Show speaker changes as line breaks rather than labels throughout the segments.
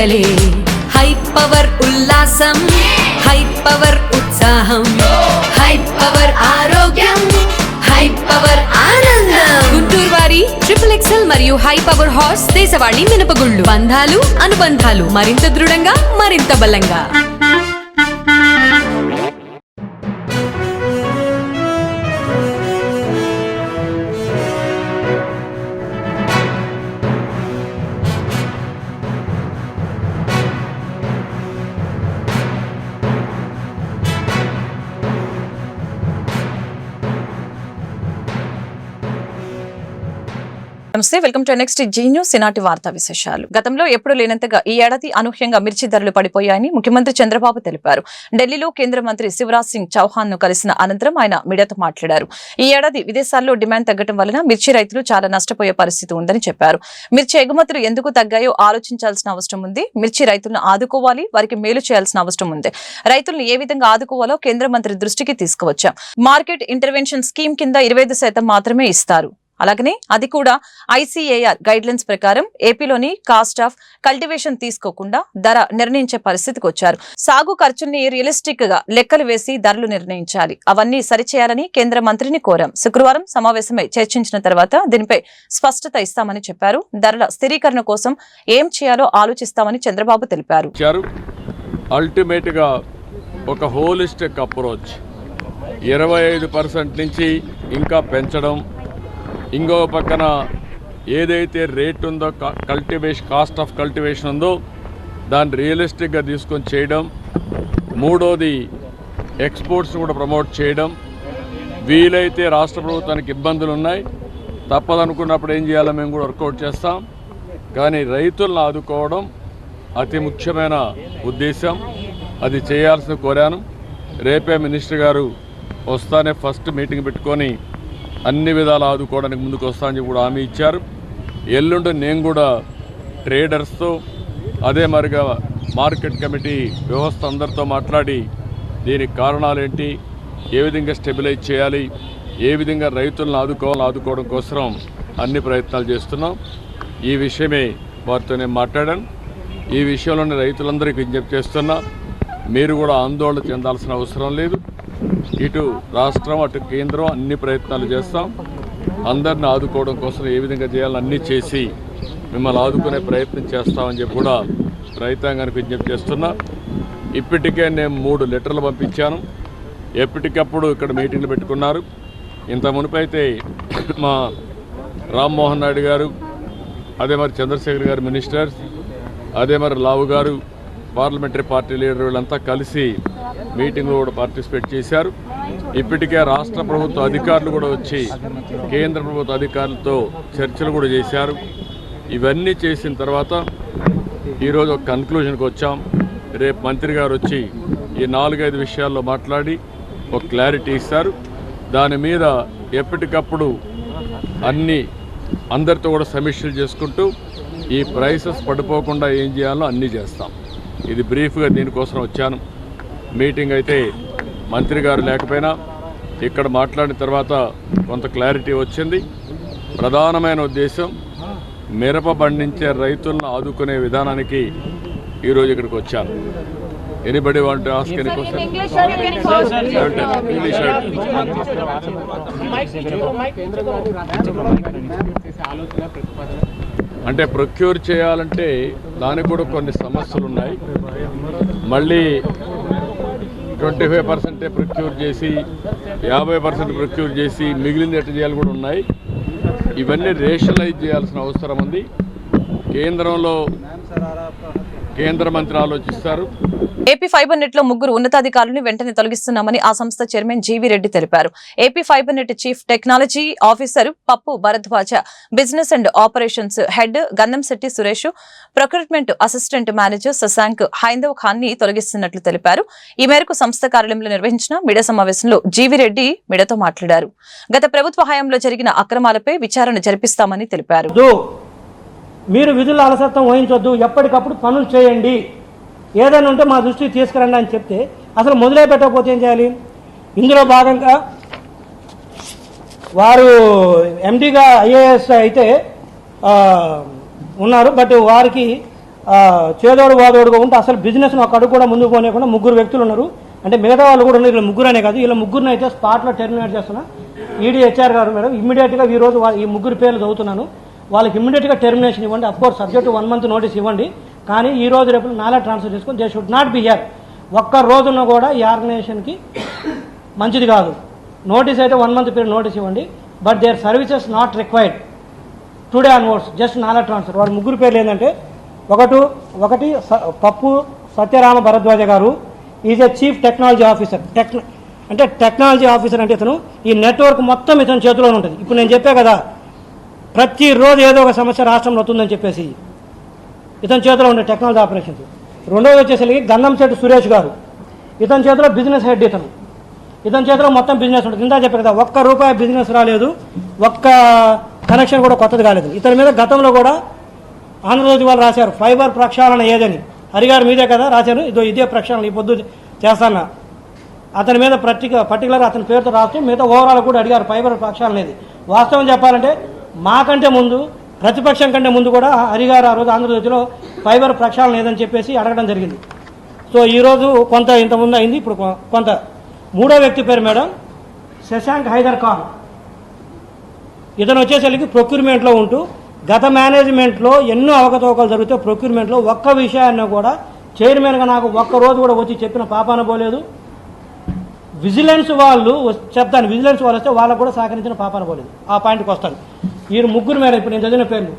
పండగలే high power ఉల్లాసం high power ఉత్సాహం high power ఆరోగ్యం హై పవర్ ఆనందం గుంటూరు వారి XXL మరియు హై పవర్ హార్స్ దేశవాళీ మినపగుళ్ళు బంధాలు అనుబంధాలు మరింత దృఢంగా మరింత బలంగా
నమస్తే, welcome to next Zee News ఈనాటి వార్తా విశేషాలు. గతంలో ఎప్పుడు లేనంతగా ఈ ఏడాది అనూహ్యంగా మిర్చి ధరలు పడిపోయాయని ముఖ్యమంత్రి చంద్రబాబు తెలిపారు. ఢిల్లీలో కేంద్ర మంత్రి శివరాజ్ సింగ్ చౌహాన్ ను కలిసిన అనంతరం ఆయన మీడియాతో మాట్లాడారు. ఈ ఏడాది విదేశాల్లో డిమాండ్ తగ్గడం వలన మిర్చి రైతులు చాలా నష్టపోయే పరిస్థితి ఉందని చెప్పారు. మిర్చి ఎగుమతులు ఎందుకు తగ్గాయో ఆలోచించాల్సిన అవసరం ఉంది. మిర్చి రైతులను ఆదుకోవాలి, వారికి మేలు చేయాల్సిన అవసరం ఉంది. రైతులను ఏ విధంగా ఆదుకోవాలో కేంద్ర మంత్రి దృష్టికి తీసుకువచ్చాం. మార్కెట్ ఇంటర్వెన్షన్ స్కీమ్ కింద 25% మాత్రమే ఇస్తారు. అలాగనే అది కూడా ICAR గైడ్లైన్స్ ప్రకారం ఏపీలోని కాస్ట్ ఆఫ్ కల్టివేషన్ తీసుకోకుండా ధర నిర్ణయించే పరిస్థితికి వచ్చారు. సాగు ఖర్చుల్ని రియలిస్టిక్ గా లెక్కలు వేసి ధరలు నిర్ణయించాలి. అవన్నీ సరిచేయాలని కేంద్ర మంత్రిని కోరాం. శుక్రవారం సమావేశమై చర్చించిన తర్వాత దీనిపై స్పష్టత ఇస్తామని చెప్పారు. ధరల స్థిరీకరణ కోసం ఏం చేయాలో ఆలోచిస్తామని చంద్రబాబు తెలిపారు.
అల్టిమేట్ గా ఒక హోలిస్టిక్ అప్రోచ్ 25% నుంచి ఇంకా పెంచడం, ఇంకో పక్కన ఏదైతే రేట్ ఉందో కాస్ట్ ఆఫ్ కల్టివేషన్ ఉందో దాన్ని రియలిస్టిక్గా తీసుకొని చేయడం, మూడోది ఎక్స్పోర్ట్స్ కూడా ప్రమోట్ చేయడం. వీలైతే రాష్ట్ర ప్రభుత్వానికి ఇబ్బందులు ఉన్నాయి, తప్పదనుకున్నప్పుడు ఏం చేయాలో మేము కూడా వర్కౌట్ చేస్తాం. కానీ రైతులను ఆదుకోవడం అతి ముఖ్యమైన ఉద్దేశం, అది చేయాల్సిన కోరాను. రేపే మినిస్టర్ గారు వస్తానే ఫస్ట్ మీటింగ్ పెట్టుకొని అన్ని విధాలు ఆదుకోవడానికి ముందుకు వస్తానని కూడా హామీ ఇచ్చారు. ఎల్లుండి నేను కూడా ట్రేడర్స్తో అదే మరిగా మార్కెట్ కమిటీ వ్యవస్థ అందరితో మాట్లాడి దీనికి కారణాలేంటి, ఏ విధంగా స్టెబిలైజ్ చేయాలి, ఏ విధంగా రైతులను ఆదుకోవడం కోసం అన్ని ప్రయత్నాలు చేస్తున్నాం. ఈ విషయమే వారితో నేను మాట్లాడాను. ఈ విషయంలోనే రైతులందరికీ విజ్ఞప్తి చేస్తున్నా, మీరు కూడా ఆందోళన చెందాల్సిన అవసరం లేదు. ఇటు రాష్ట్రం అటు కేంద్రం అన్ని ప్రయత్నాలు చేస్తాం. అందరిని ఆదుకోవడం కోసం ఏ విధంగా చేయాలని అన్నీ చేసి మిమ్మల్ని ఆదుకునే ప్రయత్నం చేస్తామని చెప్పి కూడా రైతాంగానికి విజ్ఞప్తి చేస్తున్నా. ఇప్పటికే నేను 3 లెటర్లు పంపించాను. ఎప్పటికప్పుడు ఇక్కడ మీటింగ్లు పెట్టుకున్నారు. ఇంత మునుపైతే మా రామ్మోహన్ నాయుడు గారు, అదే మరి చంద్రశేఖర్ గారు మినిస్టర్స్, అదే మరి లావు గారు పార్లమెంటరీ పార్టీ లీడర్ వీళ్ళంతా కలిసి మీటింగ్లో కూడా పార్టిసిపేట్ చేశారు. ఇప్పటికే రాష్ట్ర ప్రభుత్వ అధికారులు కూడా వచ్చి కేంద్ర ప్రభుత్వ అధికారులతో చర్చలు కూడా చేశారు. ఇవన్నీ చేసిన తర్వాత ఈరోజు ఒక కన్క్లూజన్కి వచ్చాం. రేపు మంత్రి గారు వచ్చి ఈ 4-5 విషయాల్లో మాట్లాడి ఒక క్లారిటీ ఇస్తారు. దాని మీద ఎప్పటికప్పుడు అందరితో కూడా సమీక్షలు చేసుకుంటూ ఈ ప్రైసెస్ పడిపోకుండా ఏం చేయాలో అన్నీ చేస్తాం. ఇది బ్రీఫ్గా దీనికోసం వచ్చాను. మీటింగ్ అయితే మంత్రి గారు లేకపోయినా ఇక్కడ మాట్లాడిన తర్వాత కొంత క్లారిటీ వచ్చింది. ప్రధానమైన ఉద్దేశం మిరప పండించే రైతులను ఆదుకునే విధానానికి ఈరోజు ఇక్కడికి వచ్చాను. Anybody want to ask any question? అంటే ప్రొక్యూర్ చేయాలంటే దానికి కూడా కొన్ని సమస్యలు ఉన్నాయి. మళ్ళీ 25% ప్రొక్యూర్ చేసి 50% ప్రొక్యూర్ చేసి మిగిలింది ఎట్లా చేయాలి కూడా ఉన్నాయి. ఇవన్నీ రేషనలైజ్ చేయాల్సిన అవసరం ఉంది. కేంద్ర మంత్రి ఆలోచిస్తారు.
ఏపీ ఫైబర్ నెట్ లో 3 ఉన్నతాధికారులను వెంటనే తొలగిస్తున్నామని ఆ సంస్థ చైర్మన్ జీవీ రెడ్డి తెలిపారు. AP fibre net chief technology officer Pappu Bharadwaj, business and operations head Gandhamsetti Suresh, procurement assistant manager Shashank Haindav Khan ని తొలగిస్తున్నట్లు తెలిపారు. ఈ మేరకు సంస్థ కార్యాలయంలో నిర్వహించిన మీడియా సమావేశంలో జీవీ రెడ్డి మీడియాతో మాట్లాడారు. గత ప్రభుత్వ హయాంలో జరిగిన అక్రమాలపై విచారణ జరిపిస్తామని తెలిపారు.
మీరు విధుల అలసత్వం వహించొద్దు, ఎప్పటికప్పుడు పనులు చేయండి, ఏదైనా ఉంటే మా దృష్టికి తీసుకురండి అని చెప్తే అసలు మొదలే పెట్టకపోతే ఏం చేయాలి? ఇందులో భాగంగా వారు ఎండీగా IAS అయితే ఉన్నారు, బట్ వారికి చేదోడు వాదోడుగా ఉంటే అసలు బిజినెస్ను ఒక అడుగు కూడా ముందుకు పోనీయకుండా ముగ్గురు వ్యక్తులు ఉన్నారు. అంటే మిగతా వాళ్ళు కూడా ఉన్నారు. వీళ్ళు ముగ్గురనే కాదు, వీళ్ళ ముగ్గురిని అయితే స్పాట్లో టెర్మినేట్ చేస్తున్నా. ఈడీ హెచ్ఆర్ గారు మేడం ఇమ్మీడియట్గా ఈరోజు ఈ ముగ్గురు పేర్లు చదువుతున్నాను. వాళ్ళకి ఇమ్మీడియట్గా టెర్మినేషన్ ఇవ్వండి. అఫ్కోర్స్ సబ్జెక్టు 1 month నోటీస్ ఇవ్వండి. కానీ ఈ రోజు రేపు నాలా ట్రాన్స్ఫర్ చేసుకొని they should not be here. ఒక్క రోజున కూడా ఈ ఆర్గనైజేషన్కి మంచిది కాదు. నోటీస్ అయితే 1 month పీరియడ్ నోటీస్ ఇవ్వండి. But their services not required today onwards, just నాలా ట్రాన్స్ఫర్. వాడి ముగ్గురు పేర్లు ఏంటంటే ఒకటి పప్పు సత్యరామ భరద్వాజ గారు, is a chief technology officer. అంటే టెక్నాలజీ ఆఫీసర్ అంటే ఇతను ఈ నెట్వర్క్ మొత్తం ఇతని చేతిలోనే ఉంటుంది. ఇప్పుడు నేను చెప్పే కదా, ప్రతిరోజు ఏదో ఒక సమస్య రాష్ట్రంలో వస్తుందని చెప్పేసి ఇతని చేతిలో ఉండే టెక్నాలజీ ఆపరేషన్స్. రెండోది వచ్చేసరికి గంధంశెట్టి సురేష్ గారు, ఇతని చేతిలో బిజినెస్ హెడ్. ఇతని చేతిలో మొత్తం బిజినెస్ ఉంటుంది. ఇందా చెప్పే కదా, ఒక్క రూపాయి బిజినెస్ రాలేదు, ఒక్క కనెక్షన్ కూడా కొత్తది కాలేదు. ఇతని మీద గతంలో కూడా ఆంధ్రజ్యోతి వాళ్ళు రాశారు ఫైబర్ ప్రక్షాళన ఏదని. హరిగారు మీదే కదా రాశారు, ఇదే ప్రక్షాళన ఈ పొద్దు చేస్తాను. అతని మీద పర్టికులర్ అతని పేరుతో రాస్తే మిగతా ఓవరాల్ కూడా అడిగారు ఫైబర్ ప్రక్షాళన ఏది. వాస్తవం చెప్పాలంటే మాకంటే ముందు, ప్రతిపక్షం కంటే ముందు కూడా హరిగారు ఆ రోజు ఆంధ్రజ్యోతిలో ఫైబర్ ప్రక్షాళన ఏదని చెప్పేసి అడగడం జరిగింది. సో ఈరోజు కొంత ఇంతకుముందు అయింది, ఇప్పుడు కొంత. మూడో వ్యక్తి పేరు మేడం శశాంక్ హైదర్ ఖాన్. ఇతను వచ్చేసరికి ప్రొక్యూర్మెంట్లో ఉంటూ గత మేనేజ్మెంట్లో ఎన్నో అవకతవకలు జరిగితే ప్రొక్యూర్మెంట్లో ఒక్క విషయాన్ని కూడా చైర్మన్గా నాకు ఒక్క రోజు కూడా వచ్చి చెప్పిన పాపాన పోలేదు. విజిలెన్స్ వాళ్ళు చెప్తాను, విజిలెన్స్ వాళ్ళు వస్తే వాళ్ళకు కూడా సహకరించిన పాపాన పోలేదు. ఆ పాయింట్కి వస్తాను. వీళ్ళు ముగ్గురు మేడం ఇప్పుడు నేను చదివిన పేర్లు,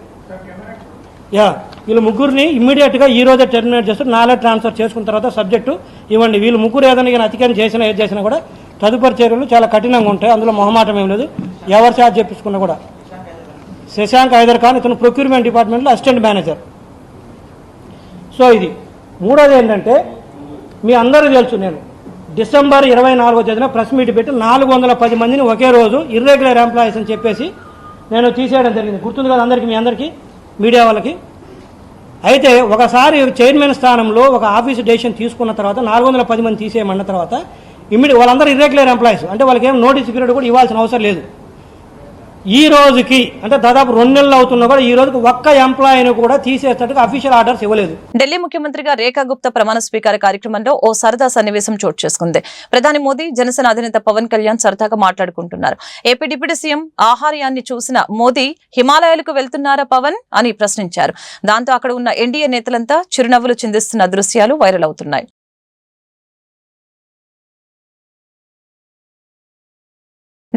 వీళ్ళు ముగ్గురిని ఇమ్మీడియట్గా ఈ రోజే టెర్మినేట్ చేస్తూ నాలా ట్రాన్స్ఫర్ చేసుకున్న తర్వాత సబ్జెక్టు ఇవ్వండి. వీళ్ళు ముగ్గురు ఏదైనా అతిక్రమం చేసినా ఏది చేసినా కూడా తదుపరి చర్యలు చాలా కఠినంగా ఉంటాయి. అందులో మొహమాటం ఏం లేదు. ఎవరు ఛార్జ్ చెప్పించుకున్నా కూడా. శశాంక్ హైదర్ ఖాన్ ఇతను ప్రొక్యూర్మెంట్ డిపార్ట్మెంట్లో అసిస్టెంట్ మేనేజర్. సో ఇది. మూడోది ఏంటంటే మీ అందరూ తెలుసు, నేను డిసెంబర్ 24వ తేదీన ప్రెస్ మీట్ పెట్టి 410 మందిని ఒకే రోజు ఇర్రెగ్యులర్ ఎంప్లాయీస్ అని చెప్పేసి నేను తీసేయడం జరిగింది. గుర్తుంది కదా అందరికీ, మీ అందరికీ, మీడియా వాళ్ళకి. అయితే ఒకసారి చైర్మన్ స్థానంలో ఒక ఆఫీసు డెసిషన్ తీసుకున్న తర్వాత 410 మంది తీసేయమన్న తర్వాత వాళ్ళందరూ ఇర్రెగ్యులర్ ఎంప్లాయీస్. అంటే వాళ్ళకి ఏం నోటీస్ పీరియడ్ కూడా ఇవ్వాల్సిన అవసరం లేదు. ఈ రోజుకి అంటే దాదాపు 2 నెలలు అవుతున్నా కూడా ఈ రోజుకి ఒక్క ఎంప్లాయీని కూడా తీసేటట్టుగా అఫీషియల్ ఆర్డర్స్ ఇవ్వలేదు.
ఢిల్లీ ముఖ్యమంత్రిగా రేఖా గుప్తా ప్రమాణ స్వీకార కార్యక్రమంలో ఓ సరదా సన్నివేశం చోటు చేసుకుంది. ప్రధాని మోదీ, జనసేన అధినేత పవన్ కళ్యాణ్ సరదాగా మాట్లాడుకుంటున్నారు. ఏపీ డిప్యూటీ సీఎం ఆహార్యాన్ని చూసిన మోదీ హిమాలయాలకు వెళ్తున్నారా పవన్ అని ప్రశ్నించారు. దాంతో అక్కడ ఉన్న ఎన్డీఏ నేతలంతా చిరునవ్వులు చిందిస్తున్న దృశ్యాలు వైరల్ అవుతున్నాయి.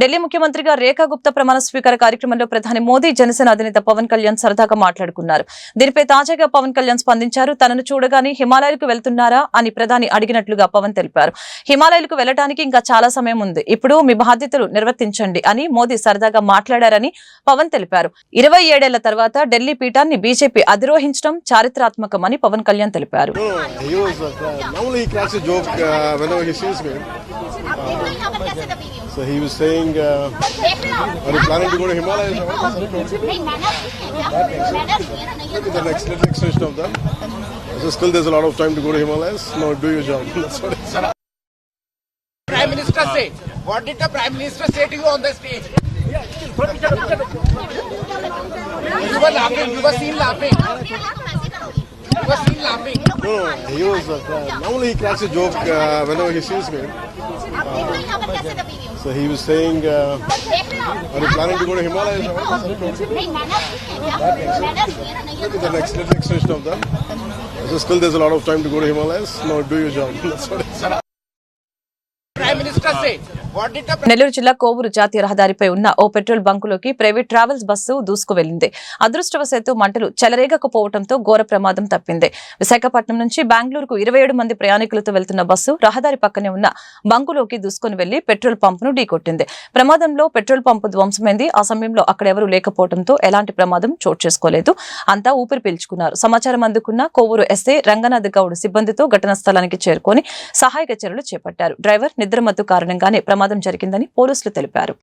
ఢిల్లీ ముఖ్యమంత్రిగా రేఖా గుప్తా ప్రమాణ స్వీకార కార్యక్రమంలో ప్రధాని మోదీ, జనసేన అధినేత పవన్ కళ్యాణ్ సరదాగా మాట్లాడుకున్నారు. దీనిపై తాజాగా పవన్ కళ్యాణ్ స్పందించారు. తనను చూడగానే హిమాలయాలకు వెళ్తున్నారా అని ప్రధాని అడిగినట్లుగా పవన్ తెలిపారు. హిమాలయాలకు వెళ్లడానికి ఇంకా చాలా సమయం ఉంది, ఇప్పుడు మీ బాధ్యతలు నిర్వర్తించండి అని మోదీ సరదాగా మాట్లాడారని పవన్ తెలిపారు. 27 ఏళ్ల తర్వాత ఢిల్లీ పీఠాన్ని బీజేపీ అధిరోహించడం చారిత్రాత్మకమని పవన్ కళ్యాణ్ తెలిపారు.
So he was saying, are you planning to go to Himalayas? Look at the next station of that. So still there's a lot of time to go to Himalayas. No, do your job. That's what it is.
Prime Minister say? What did the Prime Minister say to you on the stage? You were laughing. You were seen laughing. You were seen laughing.
No, he was. Normally he cracks a joke whenever he sees me. So he was saying, are you planning to go to Himalayas? Look at the next station of that. So still there's a lot of time to go to Himalayas. No, do your job. That's what it is.
Prime Minister say? What did the
Nellore జిల్లా కోవూరు జాతీయ రహదారిపై ఉన్న ఓ petrol బంకులోకి private travels bus దూసుకు వెళ్లింది. అదృష్టవశాత్తు మంటలు చెలరేగకపోవడంతో ఘోర ప్రమాదం తప్పింది. విశాఖపట్నం నుంచి బెంగళూరుకు 27 మంది ప్రయాణికులతో వెళ్తున్న బస్సు రహదారి పక్కనే ఉన్న బంకులోకి దూసుకుని వెళ్లి పెట్రోల్ పంపును ఢీకొట్టింది. ప్రమాదంలో పెట్రోల్ పంపు ధ్వంసమైంది. ఆ సమయంలో అక్కడెవరూ లేకపోవడంతో ఎలాంటి ప్రమాదం చోటు చేసుకోలేదు. అంతా ఊపిరి పీల్చుకున్నారు. సమాచారం అందుకున్న కోవూరు ఎస్ఐ రంగనాథ్ గౌడ్ సిబ్బందితో ఘటనా స్థలానికి చేరుకొని సహాయక చర్యలు చేపట్టారు. డ్రైవర్ నిద్రమత్తు కారణంగానే ప్రమాదం జరిగిందని పోలీసులు తెలిపారు.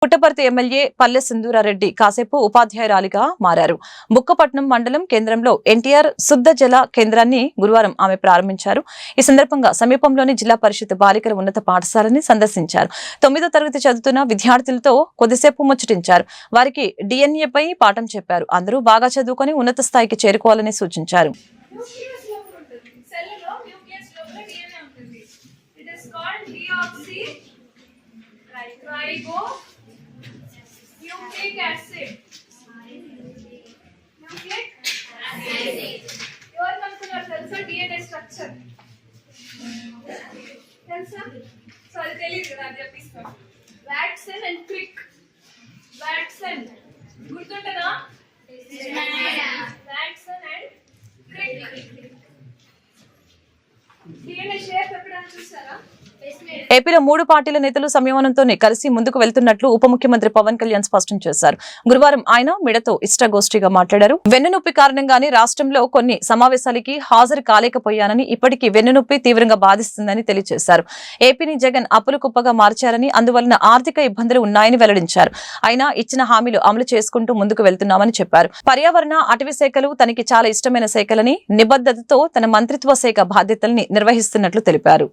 పుట్టపర్తి ఎమ్మెల్యే పల్లె సింధూరారెడ్డి కాసేపు ఉపాధ్యాయురాలిగా మారారు. బుక్కపట్నం మండలం కేంద్రంలో ఎన్టీఆర్ శుద్ధ జల కేంద్రాన్ని గురువారం ఆమె ప్రారంభించారు. ఈ సందర్భంగా సమీపంలోని జిల్లా పరిషత్ బాలికల ఉన్నత పాఠశాలని సందర్శించారు. 9వ తరగతి చదువుతున్న విద్యార్థులతో కొద్దిసేపు ముచ్చటించారు. వారికి డిఎన్ఏపై పాఠం చెప్పారు. అందరూ బాగా చదువుకొని ఉన్నత స్థాయికి చేరుకోవాలని సూచించారు.
Nucleic acid. Nucleic acid. Your molecular tells a DNA structure. Tells a sorry, tell you that the piece. Vaccine and crick. Vaccine. Gurtuntada? Vaccine and crick. DNA shape ఎప్పుడైనా చూసారా?
ఏపీలో 3 పార్టీల నేతలు సంయమనంతోనే కలిసి ముందుకు వెళ్తున్నట్లు ఉప ముఖ్యమంత్రి పవన్ కళ్యాణ్ స్పష్టం చేశారు. గురువారం ఆయన మీడియాతో ఇష్టాగోష్ఠిగా మాట్లాడారు. వెన్నునొప్పి కారణంగానే రాష్ట్రంలో కొన్ని సమావేశాలకి హాజరు కాలేకపోయానని, ఇప్పటికీ వెన్నునొప్పి తీవ్రంగా బాధిస్తుందని తెలియజేశారు. ఏపీని జగన్ అప్పుల కుప్పగా మార్చారని, అందువలన ఆర్థిక ఇబ్బందులు ఉన్నాయని వెల్లడించారు. అయినా ఇచ్చిన హామీలు అమలు చేసుకుంటూ ముందుకు వెళ్తున్నామని చెప్పారు. పర్యావరణ, అటవీ శాఖలు తనకి చాలా ఇష్టమైన శాఖలని నిబద్ధతతో తన మంత్రిత్వ శాఖ బాధ్యతల్ని నిర్వహిస్తున్నట్లు తెలిపారు.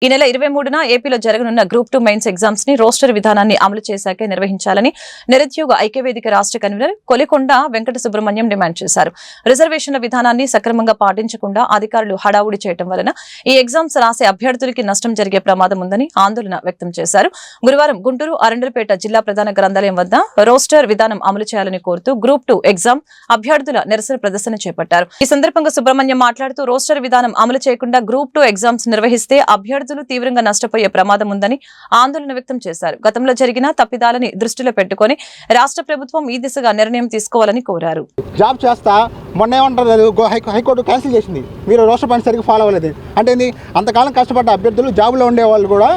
ఈ నెల 23న ఏపీలో జరగనున్న గ్రూప్ 2 మెయిన్స్ ఎగ్జామ్స్ ని రోస్టర్ విధానాన్ని అమలు చేశాకే నిర్వహించాలని నిరుద్యోగ ఐక్యవేదిక రాష్ట్ర కన్వీనర్ కొలికొండ వెంకట సుబ్రహ్మణ్యం డిమాండ్ చేశారు. రిజర్వేషన్ల విధానాన్ని సక్రమంగా పాటించకుండా అధికారులు హడావుడి చేయడం వలన ఈ ఎగ్జామ్స్ రాసే అభ్యర్థులకి నష్టం జరిగే ప్రమాదం ఉందని ఆందోళన వ్యక్తం చేశారు. గురువారం గుంటూరు అరండలపేట జిల్లా ప్రధాన గ్రంథాలయం వద్ద రోస్టర్ విధానం అమలు చేయాలని కోరుతూ గ్రూప్ 2 ఎగ్జామ్ అభ్యర్థుల నిరసన ప్రదర్శన చేపట్టారు. ఈ సందర్భంగా సుబ్రహ్మణ్యం మాట్లాడుతూ రోస్టర్ విధానం అమలు చేయకుండా గ్రూప్ 2 ఎగ్జామ్స్ నిర్వహిస్తే అభ్యర్థులు తీవ్రంగా నష్టపోయే ప్రమాదం ఉందని ఆందోళన వ్యక్తం చేశారు. గతంలో జరిగిన తప్పిదాలని దృష్టిలో పెట్టుకుని రాష్ట్ర ప్రభుత్వం ఈ దిశగా నిర్ణయం తీసుకోవాలని కోరారు.
జాబ్ చేస్తా మొన్న ఏమంటారు, హైకోర్టు క్యాన్సిల్ చేసింది. మీరు రోస్టర్ పాయింట్ సరిగ్గా ఫాలో అవ్వలేదు అంటే అంతకాలం కష్టపడ్డ అభ్యర్థులు జాబ్లో ఉండే వాళ్ళు కూడా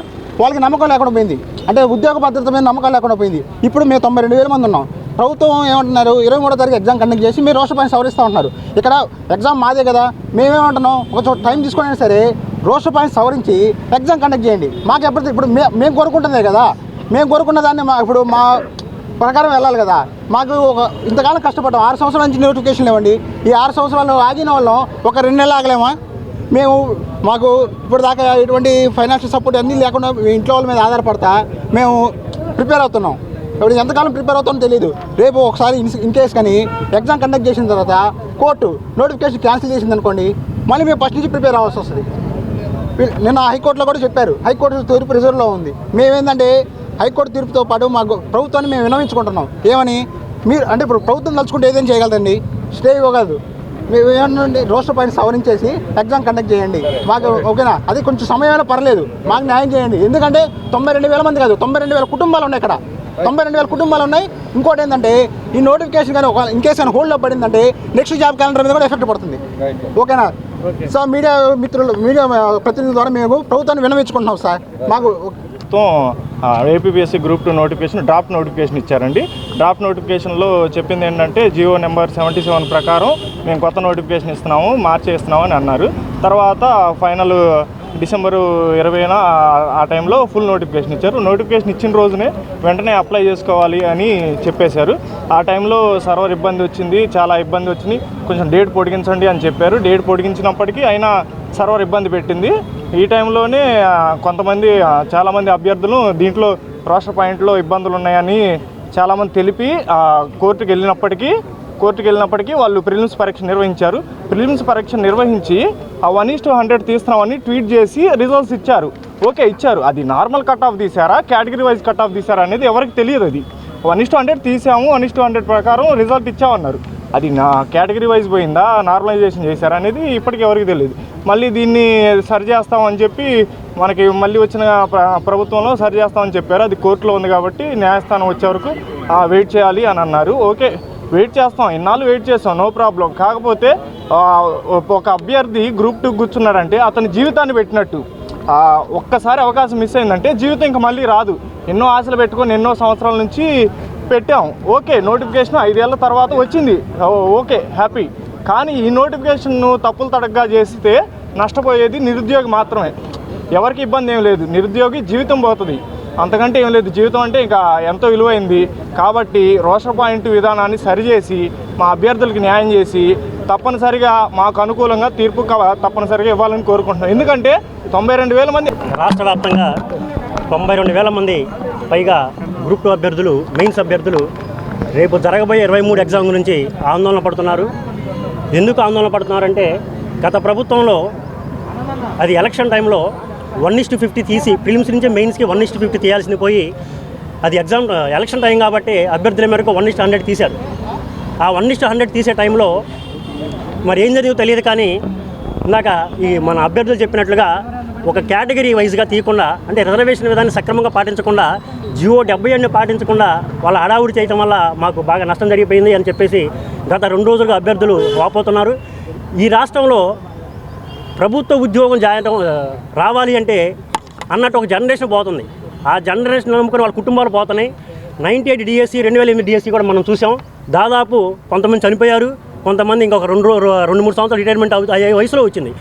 వాళ్ళకి నమ్మకం లేకుండా పోయింది. అంటే ఉద్యోగ భద్రత మీద నమ్మకం లేకుండా పోయింది. ఇప్పుడు మేము 92,000 మంది ఉన్నాం. ప్రభుత్వం ఏమంటున్నారు, 23వ తారీఖు ఎగ్జామ్ కండక్ట్ చేసి మీరు రోస్టర్ పాయింట్ సవరిస్తూ ఉంటున్నారు. ఇక్కడ ఎగ్జామ్ మాదే కదా, మేమేమంటున్నాం, ఒక చోట టైం తీసుకునే సరే రోస్టర్ పాయింట్ సవరించి ఎగ్జామ్ కండక్ట్ చేయండి. మాకు ఎప్పుడు ఇప్పుడు మేము కోరుకుంటుందే కదా, మేము కోరుకున్న దాన్ని ఇప్పుడు మా ప్రకారం వెళ్ళాలి కదా. మాకు ఇంతకాలం కష్టపడ్డాం, 6 సంవత్సరాల నుంచి నోటిఫికేషన్ ఇవ్వండి. ఈ 6 సంవత్సరాలు ఆగిన వాళ్ళం ఒక 2 నెలలు ఆగలేమా? మాకు ఇప్పుడు దాకా ఎటువంటి ఫైనాన్షియల్ సపోర్ట్ అన్నీ లేకుండా ఇంట్లో వాళ్ళ మీద ఆధారపడతా మేము ప్రిపేర్ అవుతున్నాం. ఇప్పుడు ఎంతకాలం ప్రిపేర్ అవుతామో తెలియదు. రేపు ఒకసారి ఇన్ కేస్ కానీ ఎగ్జామ్ కండక్ట్ చేసిన తర్వాత కోర్టు నోటిఫికేషన్ క్యాన్సిల్ చేసింది అనుకోండి, మళ్ళీ మేము ఫస్ట్ నుంచి ప్రిపేర్ అవ్వాల్సి వస్తుంది. నిన్న హైకోర్టులో కూడా చెప్పారు, హైకోర్టు తీర్పు రిజర్వ్లో ఉంది. మేమేంటంటే హైకోర్టు తీర్పుతో పాటు మా ప్రభుత్వాన్ని మేము విన్నవించుకుంటున్నాం. ఏమని మీరు అంటే ఇప్పుడు ప్రభుత్వం తలుచుకుంటే ఏదైనా చేయగలదండి, స్టే ఇవ్వగలదు. మేము ఏమన్నా రోస్టర్ పాయింట్ సవరించేసి ఎగ్జామ్ కండక్ట్ చేయండి మాకు, ఓకేనా? అది కొంచెం సమయమైనా పర్లేదు, మాకు న్యాయం చేయండి. ఎందుకంటే 92,000 మంది కాదు, 92,000 కుటుంబాలు ఉన్నాయి ఇక్కడ. 92,000 కుటుంబాలు ఉన్నాయి. ఇంకోటి ఏంటంటే ఈ నోటిఫికేషన్ కానీ ఒక ఇన్ కేసు కానీ హోల్డ్లో పడిందంటే నెక్స్ట్ జాబ్ క్యాలెండర్ మీద కూడా ఎఫెక్ట్ పడుతుంది, ఓకేనా? సో మీడియా ప్రతినిధుల ద్వారా మేము ప్రభుత్వాన్ని విన్నవించుకుంటున్నాం సార్. మాకు
APPSC group 2 notification draft notification ఇచ్చారండి. డ్రాఫ్ట్ నోటిఫికేషన్లో చెప్పింది ఏంటంటే జియో నెంబర్ 77 ప్రకారం మేము కొత్త నోటిఫికేషన్ ఇస్తున్నాము, మార్చి ఇస్తున్నాము అని అన్నారు. తర్వాత ఫైనల్ డిసెంబరు 20న ఆ టైంలో ఫుల్ నోటిఫికేషన్ ఇచ్చారు. నోటిఫికేషన్ ఇచ్చిన రోజునే వెంటనే అప్లై చేసుకోవాలి అని చెప్పేశారు. ఆ టైంలో సర్వర్ ఇబ్బంది వచ్చింది, చాలా ఇబ్బంది వచ్చింది. కొంచెం డేట్ పొడిగించండి అని చెప్పారు. డేట్ పొడిగించినప్పటికీ అయినా సర్వర్ ఇబ్బంది పెట్టింది. ఈ టైంలోనే చాలామంది అభ్యర్థులు దీంట్లో రోస్టర్ పాయింట్లో ఇబ్బందులు ఉన్నాయని చాలామంది తెలిపి కోర్టుకు వెళ్ళినప్పటికీ వాళ్ళు ప్రిలిమ్స్ పరీక్ష నిర్వహించారు. ప్రిలిమ్స్ పరీక్ష నిర్వహించి 1:100 తీస్తున్నామని ట్వీట్ చేసి రిజల్ట్స్ ఇచ్చారు. ఓకే ఇచ్చారు, అది నార్మల్ కట్ ఆఫ్ తీసారా, కేటగిరీ వైజ్ కట్ ఆఫ్ తీసారా అనేది ఎవరికి తెలియదు. అది 1:100 తీసాము, 1:100 ప్రకారం రిజల్ట్ ఇచ్చామన్నారు. అది నా కేటగిరీ వైజ్ పోయిందా, నార్మలైజేషన్ చేశారా అనేది ఇప్పటికీ ఎవరికి తెలియదు. మళ్ళీ దీన్ని సరి చేస్తామని చెప్పి మనకి మళ్ళీ వచ్చిన ప్రభుత్వంలో సరి చేస్తామని చెప్పారు. అది కోర్టులో ఉంది కాబట్టి న్యాయస్థానం వచ్చే వరకు వెయిట్ చేయాలి అని అన్నారు. ఓకే వెయిట్ చేస్తాం, ఇన్నాళ్ళు వెయిట్ చేస్తాం, నో ప్రాబ్లం. కాకపోతే ఒక అభ్యర్థి గ్రూప్ 2 కూర్చున్నాడంటే అతని జీవితాన్ని పెట్టినట్టు. ఒక్కసారి అవకాశం మిస్ అయిందంటే జీవితం ఇంకా మళ్ళీ రాదు. ఎన్నో ఆశలు పెట్టుకొని ఎన్నో సంవత్సరాల నుంచి పెట్టాం. ఓకే నోటిఫికేషన్ 5 ఏళ్ల తర్వాత వచ్చింది, ఓకే హ్యాపీ. కానీ ఈ నోటిఫికేషన్ను తప్పులు తడగ్గా చేస్తే నష్టపోయేది నిరుద్యోగి మాత్రమే. ఎవరికి ఇబ్బంది ఏం లేదు, నిరుద్యోగి జీవితం పోతుంది, అంతకంటే ఏం లేదు. జీవితం అంటే ఇంకా ఎంతో విలువైంది. కాబట్టి రోస్టర్ పాయింట్ విధానాన్ని సరిచేసి మా అభ్యర్థులకి న్యాయం చేసి తప్పనిసరిగా మాకు అనుకూలంగా తీర్పు తప్పనిసరిగా ఇవ్వాలని కోరుకుంటున్నాం. ఎందుకంటే 92,000 మంది
రాష్ట్ర వ్యాప్తంగా 92,000 మంది పైగా గ్రూప్ 2 అభ్యర్థులు, మెయిన్స్ అభ్యర్థులు రేపు జరగబోయే 23 ఎగ్జామ్ గురించి ఆందోళన పడుతున్నారు. ఎందుకు ఆందోళన పడుతున్నారంటే గత ప్రభుత్వంలో అది ఎలక్షన్ టైంలో 1:50 తీసి ప్రిలిమ్స్ నుంచి మెయిన్స్కి 1:50 తీయాల్సింది పోయి అది ఎలక్షన్ టైం కాబట్టి అభ్యర్థుల మేరకు 1:100 తీశారు. ఆ 1:100 తీసే టైంలో మరి ఏం జరిగిందో తెలియదు. కానీ ఇందాక ఈ మన అభ్యర్థులు చెప్పినట్లుగా ఒక కేటగిరీ వైజ్గా తీయకుండా, అంటే రిజర్వేషన్ విధాన్ని సక్రమంగా పాటించకుండా, జియో 78 పాటించకుండా వాళ్ళ హడావుడి చేయడం వల్ల మాకు బాగా నష్టం జరిగిపోయింది అని చెప్పేసి గత 2 రోజులుగా అభ్యర్థులు వాపోతున్నారు. ఈ రాష్ట్రంలో ప్రభుత్వ ఉద్యోగం రావాలి అంటే అన్నట్టు ఒక జనరేషన్ పోతుంది. ఆ జనరేషన్ నమ్ముకొని వాళ్ళ కుటుంబాలు పోతున్నాయి. 98 డిఎస్సి 2008 డిఎస్సి కూడా మనం చూసాం. దాదాపు కొంతమంది చనిపోయారు, కొంతమంది ఇంకొక 2-3 సంవత్సరాలు రిటైర్మెంట్ అయ్యే వయసులో వచ్చింది.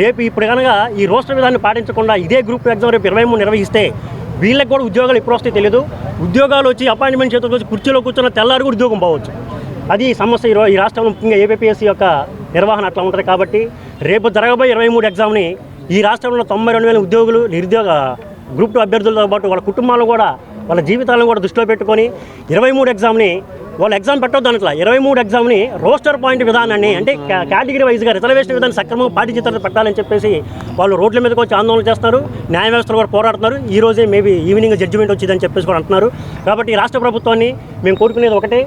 రేపు ఇప్పుడు కనుక ఈ రోస్టర్ విధాన్ని పాటించకుండా ఇదే గ్రూప్ ఎగ్జామ్ రేపు 23 నిర్వహిస్తే వీళ్ళకి కూడా ఉద్యోగాలు ఎప్పుడు వస్తాయో తెలియదు. ఉద్యోగాలు వచ్చి అపాయింట్మెంట్ చేతులకు వచ్చి కుర్చీలో కూర్చున్న తెల్లారి కూడా ఉద్యోగం పోవచ్చు. అది సమస్య. ఈ రాష్ట్రంలో ముఖ్యంగా ఏపీఎస్సీ యొక్క నిర్వహణ అట్లా ఉంటుంది. కాబట్టి రేపు జరగబోయే 23 ఎగ్జామ్ని ఈ రాష్ట్రంలో 92,000 ఉద్యోగులు, నిరుద్యోగ గ్రూప్ 2 అభ్యర్థులతో పాటు వాళ్ళ కుటుంబాలను కూడా, వాళ్ళ జీవితాలను కూడా దృష్టిలో పెట్టుకొని 23 ఎగ్జామ్ని వాళ్ళు ఎగ్జామ్ పెట్టొద్దు అన్నట్ల 23 ఎగ్జామ్ని రోస్టర్ పాయింట్ విధానాన్ని, అంటే కేటగిరీ వైజ్గా రిజర్వేషన్ విధానం సక్రమంగా పాటించిన తర్వాత పెట్టాలని చెప్పేసి వాళ్ళు రోడ్ల మీదకి వచ్చి ఆందోళన చేస్తున్నారు. న్యాయ వ్యవస్థలు కూడా పోరాడుతున్నారు. ఈ రోజే మేబీ ఈవినింగ్ జడ్జిమెంట్ వచ్చిందని చెప్పేసి కూడా అంటున్నారు. కాబట్టి రాష్ట్ర ప్రభుత్వాన్ని మేము కోరుకునేది ఒకటే,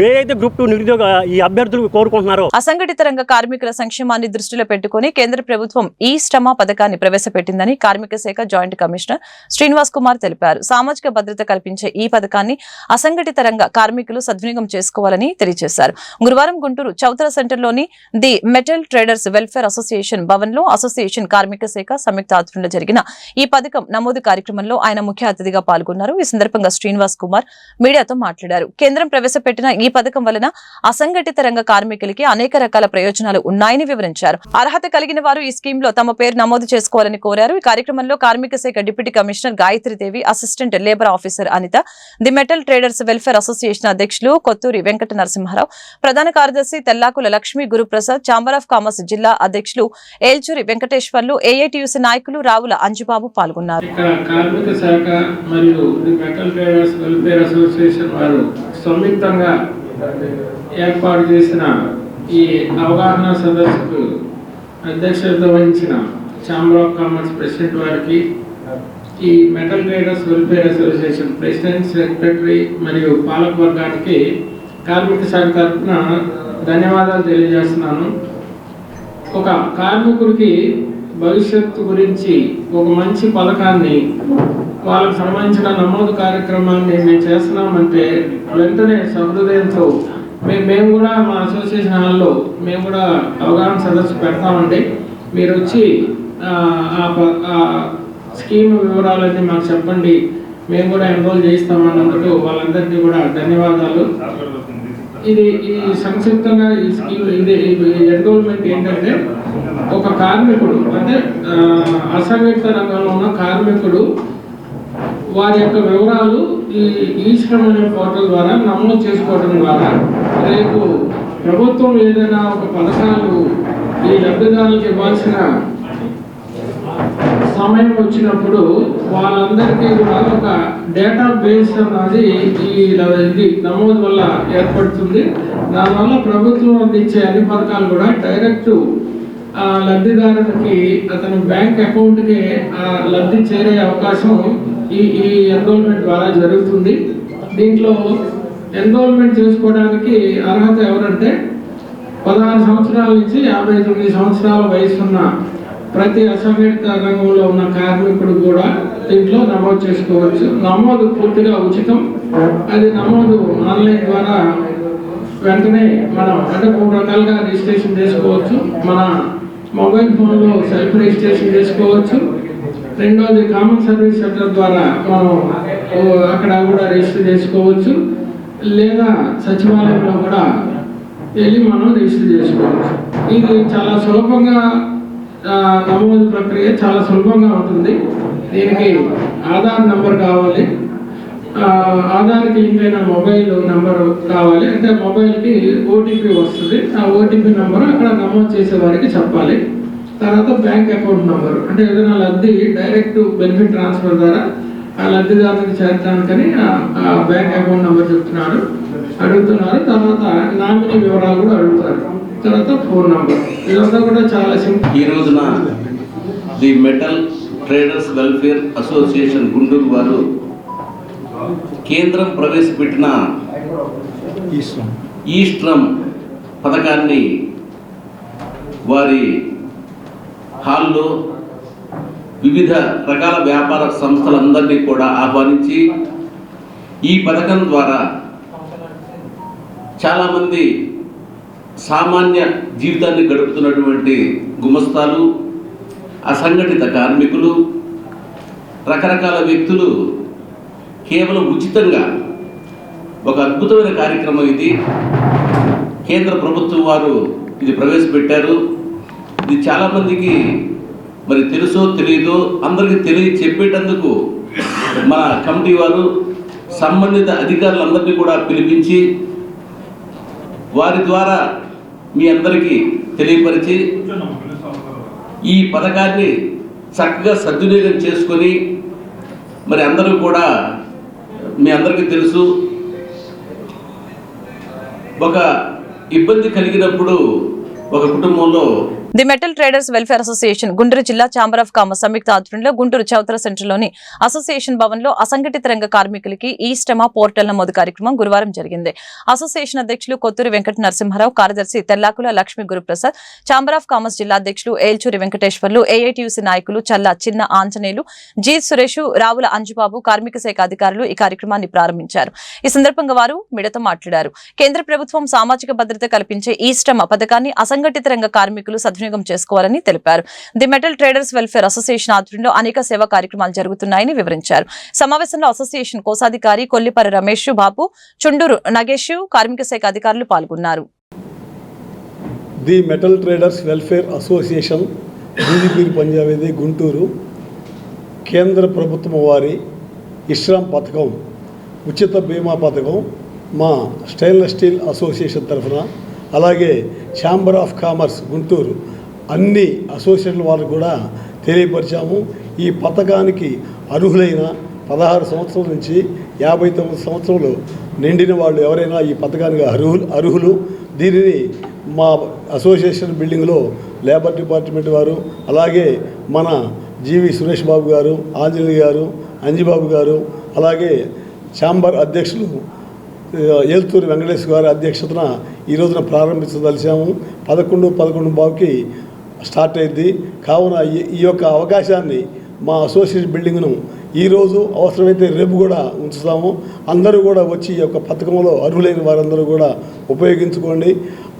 ఏదైతే గ్రూప్ 2 నిరుద్యోగ ఈ అభ్యర్థులు కోరుకుంటున్నారో
అసంఘటిత రంగ కార్మికుల సంక్షేమాన్ని దృష్టిలో పెట్టుకుని కేంద్ర ప్రభుత్వం ఈ శ్రమ పథకాన్ని ప్రవేశపెట్టిందని కార్మిక శాఖ జాయింట్ కమిషనర్ శ్రీనివాస్ కుమార్ తెలిపారు. సామాజిక భద్రత కల్పించే ఈ పథకాన్ని అసంఘటిత రంగ కార్మికులు సద్వినియోగం చేసుకోవాలని తెలియజేశారు. గురువారం గుంటూరు చౌతర సెంటర్లోని the metal traders welfare association Bhavan లో అసోసియేషన్ కార్మిక శాఖ సంయుక్త ఆధ్వర్యంలో జరిగిన ఈ పథకం నమోదు కార్యక్రమంలో ఆయన ముఖ్య అతిథిగా పాల్గొన్నారు. ఈ సందర్భంగా శ్రీనివాస్ కుమార్ మీడియాతో మాట్లాడారు. కేంద్రం ప్రవేశపెట్టిన ఈ పథకం వలన అసంఘటిత రంగ కార్మికులకి అనేక రకాల ప్రయోజనాలు ఉన్నాయని వివరించారు. అర్హత కలిగిన వారు ఈ స్కీమ్ లో తమ పేరు నమోదు చేసుకోవాలని కోరారు. ఈ కార్యక్రమంలో కార్మిక శాఖ deputy commissioner Gayatridevi, assistant labour officer Anitha, the metal traders welfare association అధ్యక్షులు కొత్తూరి వెంకట నరసింహారావు, ప్రధాన కార్యదర్శి Tellakula Lakshmi Guruprasad, chamber of commerce జిల్లా అధ్యక్షులు ఏల్చూరి వెంకటేశ్వర్లు, ఏఐటియుసి నాయకులు రావుల అంజుబాబు పాల్గొన్నారు.
కార్మిక శాఖ మరియు the metal traders welfare association వారు సంయుక్తంగా ఏర్పాటు చేసిన ఈ అవగాహన సదస్సుకు అధ్యక్షత వహించిన ఛాంబర్ ఆఫ్ కామర్స్ ప్రెసిడెంట్ వారికి, ఈ metal traders welfare association president, secretary మరియు పాలక వర్గానికి కార్మిక శాఖ తరఫున ధన్యవాదాలు తెలియజేస్తున్నాను. ఒక కార్మికుడికి భవిష్యత్తు గురించి ఒక మంచి పథకాన్ని, వాళ్ళకు సంబంధించిన నమోదు కార్యక్రమాన్ని మేము చేస్తున్నామంటే వెంటనే సహృదయంతో మేము కూడా మా అసోసియేషన్ హాల్లో మేము కూడా అవగాహన సదస్సు పెడతామండి, మీరు వచ్చి ఆ స్కీమ్ వివరాలన్నీ మాకు చెప్పండి, మేము కూడా ఎన్రోల్ చేయిస్తామన్నందుకు వాళ్ళందరికీ కూడా ధన్యవాదాలు. ఇది సంక్షిప్తంగా ఈ స్కీమ్ ఎన్రోల్మెంట్ ఏంటంటే, ఒక కార్మికుడు అంటే అసంఘటిత రంగంలో ఉన్న కార్మికుడు వారి యొక్క వివరాలు ఈ శ్రమ అనే పోర్టల్ ద్వారా నమోదు చేసుకోవడం ద్వారా రేపు ప్రభుత్వం ఏదైనా ఒక పథకాలు ఈ లబ్ధిదారులకు ఇవ్వాల్సిన సమయం వచ్చినప్పుడు వాళ్ళందరికీ కూడా ఒక డేటా బేస్ అన్నది ఇది నమోదు వల్ల ఏర్పడుతుంది. దానివల్ల ప్రభుత్వం అందించే అన్ని పథకాలు కూడా డైరెక్ట్ లబ్ధిదారునికి అతని బ్యాంక్ అకౌంట్కి లబ్ధి చేరే అవకాశం ఈ ఎన్రోల్మెంట్ ద్వారా జరుగుతుంది. దీంట్లో ఎన్రోల్మెంట్ చేసుకోవడానికి అర్హత ఎవరంటే 16 సంవత్సరాల నుంచి 59 సంవత్సరాల వయసున్న ప్రతి అసంఘటిత రంగంలో ఉన్న కార్మికుడు కూడా దీంట్లో నమోదు చేసుకోవచ్చు. నమోదు పూర్తిగా ఉచితం. అది నమోదు ఆన్లైన్ ద్వారా వెంటనే మనం అంటే 3 రకాలుగా రిజిస్ట్రేషన్ చేసుకోవచ్చు. మన మొబైల్ ఫోన్లో సెల్ఫ్ రిజిస్ట్రేషన్ చేసుకోవచ్చు. రెండోది కామన్ సర్వీస్ సెంటర్ ద్వారా మనం అక్కడ కూడా రిజిస్టర్ చేసుకోవచ్చు. లేదా సచివాలయంలో కూడా వెళ్ళి మనం రిజిస్టర్ చేసుకోవచ్చు. ఇది చాలా సులభంగా నమోదు ప్రక్రియ చాలా సులభంగా ఉంటుంది. దీనికి ఆధార్ నంబర్ కావాలి, ఆధార్కి లింక్ అయిన మొబైల్ నెంబర్ కావాలి. అంటే మొబైల్కి ఓటీపీ వస్తుంది. ఆ ఓటీపీ నెంబర్ అక్కడ నమోదు చేసే వారికి చెప్పాలి. తర్వాత బ్యాంక్ అకౌంట్ నెంబర్, అంటే ఏదైనా లబ్ధి డైరెక్ట్ బెనిఫిట్ ట్రాన్స్ఫర్ ద్వారా ఆ లబ్ధిదారునికి చేర్చడానికని ఆ బ్యాంక్ అకౌంట్ నెంబర్ అడుగుతున్నారు. తర్వాత నామినీ వివరాలు కూడా అడుగుతారు. తర్వాత ఫోన్ నెంబర్. ఇదంతా కూడా చాలా సింపుల్.
ఈ రోజున the metal traders welfare association Guntur వారు కేంద్రం ప్రవేశపెట్టిన ఈ శ్రమ్ పథకాన్ని వారి హాల్లో వివిధ రకాల వ్యాపార సంస్థలందరినీ కూడా ఆహ్వానించి ఈ పథకం ద్వారా చాలామంది సామాన్య జీవితాన్ని గడుపుతున్నటువంటి గుమస్తాలు, అసంఘటిత కార్మికులు, రకరకాల వ్యక్తులు కేవలం ఉచితంగా ఒక అద్భుతమైన కార్యక్రమం ఇది. కేంద్ర ప్రభుత్వం వారు ఇది ప్రవేశపెట్టారు. ఇది చాలామందికి మరి తెలుసో తెలియదో అందరికీ చెప్పేటందుకు మన కమిటీ వారు సంబంధిత అధికారులందరినీ కూడా పిలిపించి వారి ద్వారా మీ అందరికీ తెలియపరిచి ఈ పథకాన్ని చక్కగా సద్వినియోగం చేసుకొని మరి అందరూ కూడా మీ అందరికీ తెలుసు, ఒక ఇబ్బంది కలిగినప్పుడు ఒక కుటుంబంలో
the metal traders welfare association Guntur జిల్లా ఛాంబర్ ఆఫ్ కామర్స్ సంయుక్త ఆధ్వర్యంలో గుంటూరు చౌతర సెంటర్లోని అసోసియేషన్ భవన్లో అసంఘటిత రంగ కార్మికులకి ఈ శ్రమ పోర్టల్ నమోదు కార్యక్రమం గురువారం జరిగింది. అసోసియేషన్ అధ్యక్షులు కొత్తూరి వెంకట నరసింహారావు, కార్యదర్శి Tellakula Lakshmi Guruprasad, chamber of commerce జిల్లా అధ్యక్షులు ఏల్చూరి వెంకటేశ్వర్లు, ఏఐటియుసి నాయకులు చల్లా చిన్న ఆంజనేయులు, జి సురేష్, రావుల అంజుబాబు, కార్మిక శాఖ అధికారులు ఈ కార్యక్రమాన్ని ప్రారంభించారు. ఈ సందర్భంగా వారు మీడియాతో మాట్లాడారు. కేంద్ర ప్రభుత్వం సామాజిక భద్రత కల్పించే ఈ శ్రమ పథకాన్ని అసంఘటిత రంగ కార్మికులు సద్వినియోగం చేసుకోవాలని తెలిపారు. The metal traders welfare association ఆధ్వర్యంలో అనేక సేవా కార్యక్రమాలు జరుగుతున్నాయని వివరించారు. సమావేశంలో అసోసియేషన్ కోశాధికారి కొల్లిపర రమేష్ బాబు, చుండూరు నగేష్, కార్మిక శాఖ అధికారులు పాల్గొన్నారు.
The metal traders welfare association BJP Punjabi Guntur కేంద్ర ప్రభుత్వం వారి ఇశ్రామ్ పథకం, ఉచిత బీమా పథకం మా స్టెయిన్లెస్ స్టీల్ అసోసియేషన్ తరఫున, అలాగే ఛాంబర్ ఆఫ్ కామర్స్ గుంటూరు అన్ని అసోసియేషన్ వారు కూడా తెలియపరిచాము. ఈ పథకానికి అర్హులైన 16 సంవత్సరాల నుంచి 59 సంవత్సరాలు నిండిన వాళ్ళు ఎవరైనా ఈ పథకానికి అర్హులు. దీనిని మా అసోసియేషన్ బిల్డింగ్లో లేబర్ డిపార్ట్మెంట్ వారు, అలాగే మన జీవి సురేష్ బాబు గారు, ఆంజనేయ గారు, అంజిబాబు గారు, అలాగే ఛాంబర్ అధ్యక్షులు ఏల్తూరి వెంకటేశ్వర గారి అధ్యక్షతన ఈ రోజున ప్రారంభించదలిచాము. 11:11 స్టార్ట్ అయింది. కావున ఈ యొక్క అవకాశాన్ని మా అసోసియేషన్ బిల్డింగ్ను ఈరోజు అవసరమైతే రేపు కూడా ఉంచుతాము. అందరూ కూడా వచ్చి ఈ యొక్క పథకంలో అర్హులైన వారందరూ కూడా ఉపయోగించుకోండి.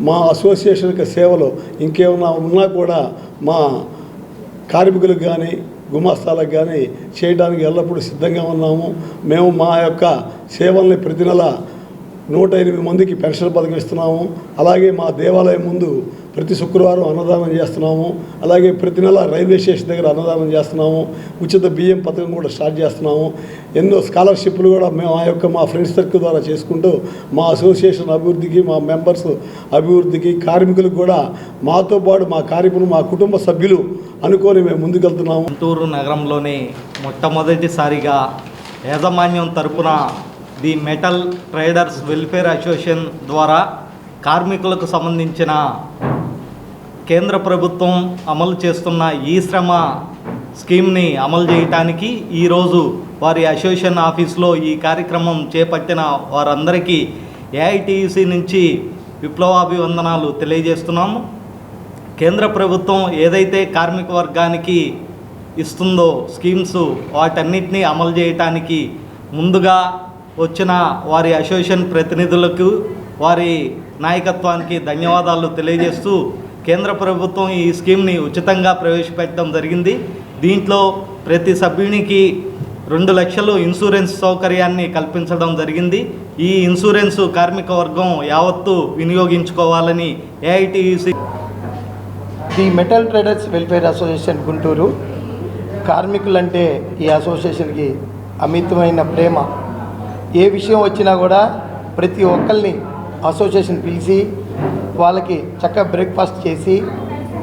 మా అసోసియేషన్ యొక్క సేవలు ఇంకేమైనా ఉన్నా కూడా మా కార్మికులకు కానీ గుమాస్తాలకు కానీ చేయడానికి ఎల్లప్పుడూ సిద్ధంగా ఉన్నాము. మేము మా యొక్క సేవల్ని ప్రతి నెల 108 మందికి పెన్షన్ పథకం ఇస్తున్నాము. అలాగే మా దేవాలయం ముందు ప్రతి శుక్రవారం అన్నదానం చేస్తున్నాము. అలాగే ప్రతి నెల రైల్వే స్టేషన్ దగ్గర అన్నదానం చేస్తున్నాము. ఉచిత బియ్యం పథకం కూడా స్టార్ట్ చేస్తున్నాము. ఎన్నో స్కాలర్షిప్లు కూడా మేము మా ఫ్రెండ్స్ సర్కిల్ ద్వారా చేసుకుంటూ మా అసోసియేషన్ అభివృద్ధికి, మా మెంబర్స్ అభివృద్ధికి, కార్మికులకు కూడా మాతో పాటు మా కార్మికులు, మా కుటుంబ సభ్యులు అనుకొని మేము ముందుకెళ్తున్నాము.
గుంటూరు నగరంలోని మొట్టమొదటిసారిగా యాజమాన్యం తరపున the metal traders welfare association ద్వారా కార్మికులకు సంబంధించిన కేంద్ర ప్రభుత్వం అమలు చేస్తున్న ఈ శ్రమ స్కీమ్ని అమలు చేయటానికి ఈరోజు వారి అసోసియేషన్ ఆఫీస్లో ఈ కార్యక్రమం చేపట్టిన వారందరికీ ఏఐటియుసి నుంచి విప్లవాభివందనాలు తెలియజేస్తున్నాము. కేంద్ర ప్రభుత్వం ఏదైతే కార్మిక వర్గానికి ఇస్తుందో స్కీమ్స్, వాటన్నిటినీ అమలు చేయటానికి ముందుగా వచ్చిన వారి అసోసియేషన్ ప్రతినిధులకు, వారి నాయకత్వానికి ధన్యవాదాలు తెలియజేస్తూ, కేంద్ర ప్రభుత్వం ఈ స్కీమ్ని ఉచితంగా ప్రవేశపెట్టడం జరిగింది. దీంట్లో ప్రతి సభ్యునికి 2 లక్షలు ఇన్సూరెన్స్ సౌకర్యాన్ని కల్పించడం జరిగింది. ఈ ఇన్సూరెన్స్ కార్మిక వర్గం యావత్తు వినియోగించుకోవాలని AITUC
the metal traders welfare association Guntur కార్మికులంటే ఈ అసోసియేషన్కి అమితమైన ప్రేమ. ఏ విషయం వచ్చినా కూడా ప్రతి ఒక్కరిని అసోసియేషన్ పిలిచి వాళ్ళకి చక్కగా బ్రేక్ఫాస్ట్ చేసి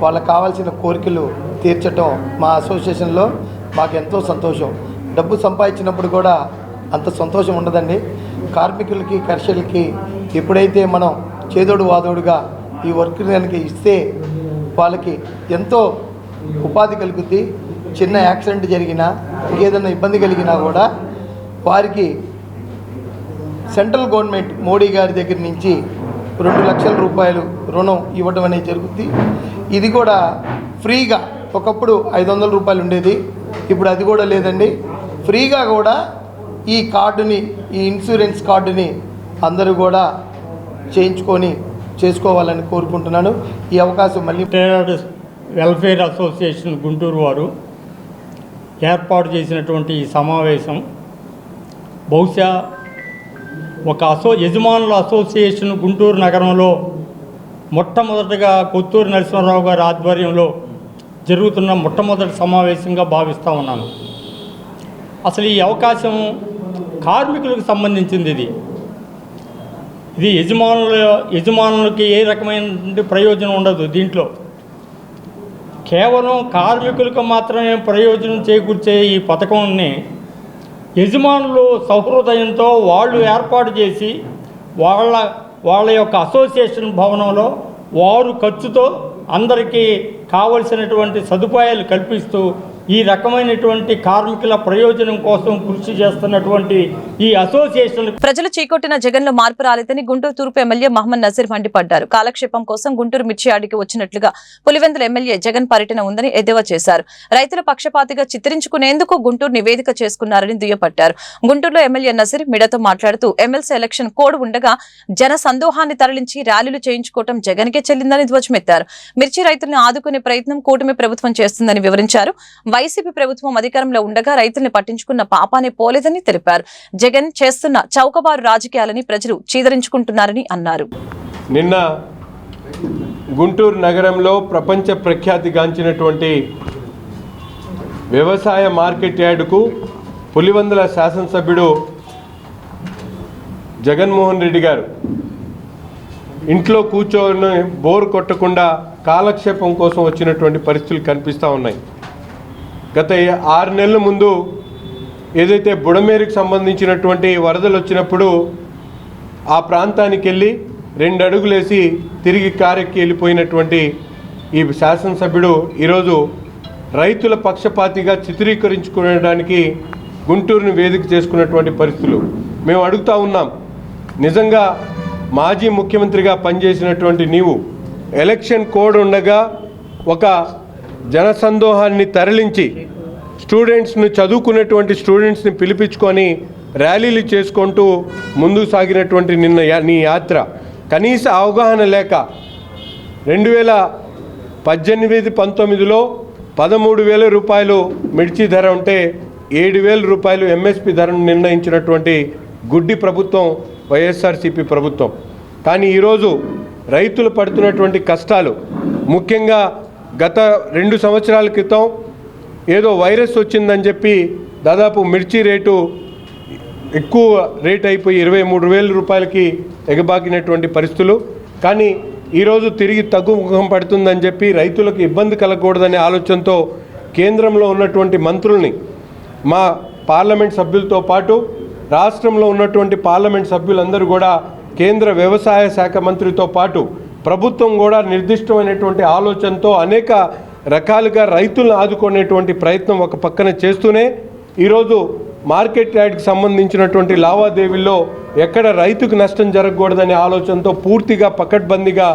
వాళ్ళకి కావాల్సిన కోరికలు తీర్చడం మా అసోసియేషన్లో మాకు ఎంతో సంతోషం. డబ్బు సంపాదించినప్పుడు కూడా అంత సంతోషం ఉండదండి. కార్మికులకి కర్షకులకి ఎప్పుడైతే మనం చేదోడు వాదోడుగా ఈ వర్క్ కనుక ఇస్తే వాళ్ళకి ఎంతో ఉపాధి కలుగుద్ది. చిన్న యాక్సిడెంట్ జరిగినా ఇంకేదైనా ఇబ్బంది కలిగినా కూడా వారికి సెంట్రల్ గవర్నమెంట్ మోడీ గారి దగ్గర నుంచి 2 లక్షల రూపాయలు రుణం ఇవ్వడం అనేది జరుగుతుంది. ఇది కూడా ఫ్రీగా, ఒకప్పుడు 500 రూపాయలు ఉండేది, ఇప్పుడు అది కూడా లేదండి. ఫ్రీగా కూడా ఈ కార్డుని, ఈ ఇన్సూరెన్స్ కార్డుని అందరూ కూడా చేసుకోవాలని కోరుకుంటున్నాను. ఈ అవకాశం మళ్ళీ
ట్రేడర్స్ వెల్ఫేర్ అసోసియేషన్ గుంటూరు వారు ఏర్పాటు చేసినటువంటి ఈ సమావేశం బహుశా ఒక యజమానుల అసోసియేషన్ గుంటూరు నగరంలో మొట్టమొదటిగా కొత్తూరు నరసింహారావు గారి ఆధ్వర్యంలో జరుగుతున్న మొట్టమొదటి సమావేశంగా భావిస్తూ ఉన్నాను. అసలు ఈ అవకాశం కార్మికులకు సంబంధించింది. ఇది యజమానులకి ఏ రకమైన ప్రయోజనం ఉండదు. దీంట్లో కేవలం కార్మికులకు మాత్రమే ప్రయోజనం చేకూర్చే ఈ పథకాన్ని యజమానులు సహృదయంతో వాళ్ళు ఏర్పాటు చేసి వాళ్ళ యొక్క అసోసియేషన్ భవనంలో వారు ఖర్చుతో అందరికీ కావలసినటువంటి సదుపాయాలు కల్పిస్తూ ఈ రకమైనటువంటి కార్మికుల ప్రయోజనం కోసం కృషి చేస్తున్నటువంటి ఈ అసోసియేషన్.
ప్రజలు చీకొట్టిన జగన్లో మార్పు రాలేదని గుంటూరు తూర్పు ఎమ్మెల్యే మహమ్మద్ నజీర్ మండిపడ్డారు. కాలక్షేపం కోసం గుంటూరు మిర్చి యార్డుకి వచ్చినట్లుగా పులివెందుల ఎమ్మెల్యే జగన్ పర్యటన ఉందని ఎద్దేవా చేశారు. రైతుల పక్షపాతిగా చిత్రించుకునేందుకు గుంటూరు నివేదిక చేసుకున్నారని దుయ్యపట్టారు. గుంటూరులో ఎమ్మెల్యే నజీర్ మీడియాతో మాట్లాడుతూ ఎమ్మెల్సీ ఎలక్షన్ కోడ్ ఉండగా జన సందోహాన్ని తరలించి ర్యాలీలు చేయించుకోవడం జగన్కే చెల్లిందని ధ్వజమెత్తారు. మిర్చి రైతులను ఆదుకునే ప్రయత్నం కూటమి ప్రభుత్వం చేస్తుందని వివరించారు. వైసీపీ ప్రభుత్వం అధికారంలో ఉండగా రైతుల్ని పట్టించుకున్న పాపానే పోలేదని తెలిపారు. జగన్ చేస్తున్న చౌకబారు రాజకీయాలని ప్రజలు చీదరించుకుంటున్నారని అన్నారు.
నిన్న గుంటూరు నగరంలో ప్రపంచ ప్రఖ్యాతిగాంచినటువంటి వ్యవసాయ మార్కెట్ యార్డుకు పులివెందుల శాసనసభ్యుడు జగన్మోహన్ రెడ్డి గారు ఇంట్లో కూర్చొని బోర్ కొట్టకుండా కాలక్షేపం కోసం వచ్చినటువంటి పరిస్థితులు కనిపిస్తూ ఉన్నాయి. గత 6 నెలల ముందు ఏదైతే బుడమేరుకు సంబంధించినటువంటి వరదలు వచ్చినప్పుడు ఆ ప్రాంతానికి వెళ్ళి 2 అడుగులేసి తిరిగి కారెక్కి వెళ్ళిపోయినటువంటి ఈ శాసనసభ్యుడు ఈరోజు రైతుల పక్షపాతిగా చిత్రీకరించుకోవడానికి గుంటూరుని వేదిక చేసుకున్నటువంటి పరిస్థితులు మేము అడుగుతూ ఉన్నాం. నిజంగా మాజీ ముఖ్యమంత్రిగా పనిచేసినటువంటి నీవు ఎలక్షన్ కోడ్ ఉండగా ఒక జనసందోహాన్ని తరలించి స్టూడెంట్స్ని, చదువుకునేటువంటి స్టూడెంట్స్ని పిలిపించుకొని ర్యాలీలు చేసుకుంటూ ముందుకు సాగినటువంటి నీ యాత్ర కనీస అవగాహన లేక 2018-19లో 13,000 రూపాయలు మిర్చి ధర ఉంటే 7,000 రూపాయలు ఎంఎస్పి ధరను నిర్ణయించినటువంటి గుడ్డి ప్రభుత్వం వైఎస్ఆర్సీపీ ప్రభుత్వం. కానీ ఈరోజు రైతులు పడుతున్నటువంటి కష్టాలు, ముఖ్యంగా గత 2 సంవత్సరాల క్రితం ఏదో వైరస్ వచ్చిందని చెప్పి దాదాపు మిర్చి రేటు ఎక్కువ రేట్ అయిపోయి 23,000 రూపాయలకి ఎగబాకినటువంటి పరిస్థితులు. కానీ ఈరోజు తిరిగి తగ్గుముఖం పడుతుందని చెప్పి రైతులకు ఇబ్బంది కలగకూడదనే ఆలోచనతో కేంద్రంలో ఉన్నటువంటి మంత్రుల్ని, మా పార్లమెంట్ సభ్యులతో పాటు రాష్ట్రంలో ఉన్నటువంటి పార్లమెంట్ సభ్యులందరూ కూడా కేంద్ర వ్యవసాయ శాఖ మంత్రితో పాటు ప్రభుత్వం కూడా నిర్దిష్టమైనటువంటి ఆలోచనతో అనేక రకాలుగా రైతులను ఆదుకునేటువంటి ప్రయత్నం ఒక పక్కన చేస్తూనే ఈరోజు మార్కెట్ యార్డ్కి సంబంధించినటువంటి లావాదేవీల్లో ఎక్కడ రైతుకు నష్టం జరగకూడదనే ఆలోచనతో పూర్తిగా పకడ్బందీగా